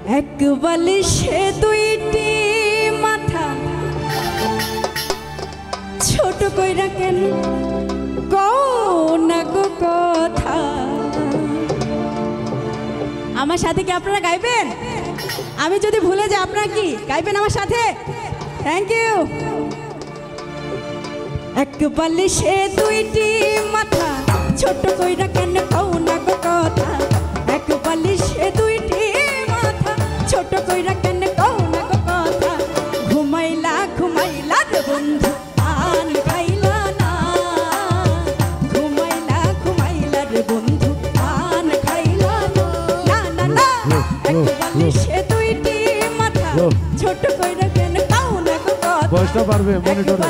এক বালিশে দুইটি মাথা ছোট কইরা কেন কও না গো কথা। আমার সাথে কি আপনারা গাইবেন? আমি যদি ভুলে যাই আপনারা কি গাইবেন আমার সাথে? Thank you. এক বালিশে দুইটি মাথা ছোট কইরা কেন কও না গো কথা। এক বালিশে দুইটি মাথা ছোট কইরা কেন কও না গো কথা। ঘুমাইলা ঘুমাইলা রে বন্ধু পান খাইলা না। ঘুমাইলা ঘুমাইলা রে বন্ধু পান খাইলা না। না না না এক বালিশে দুইটি মাথা ছোট কইরা কেন কও না গো কথা। বয়সটা পারবে মনিটরে।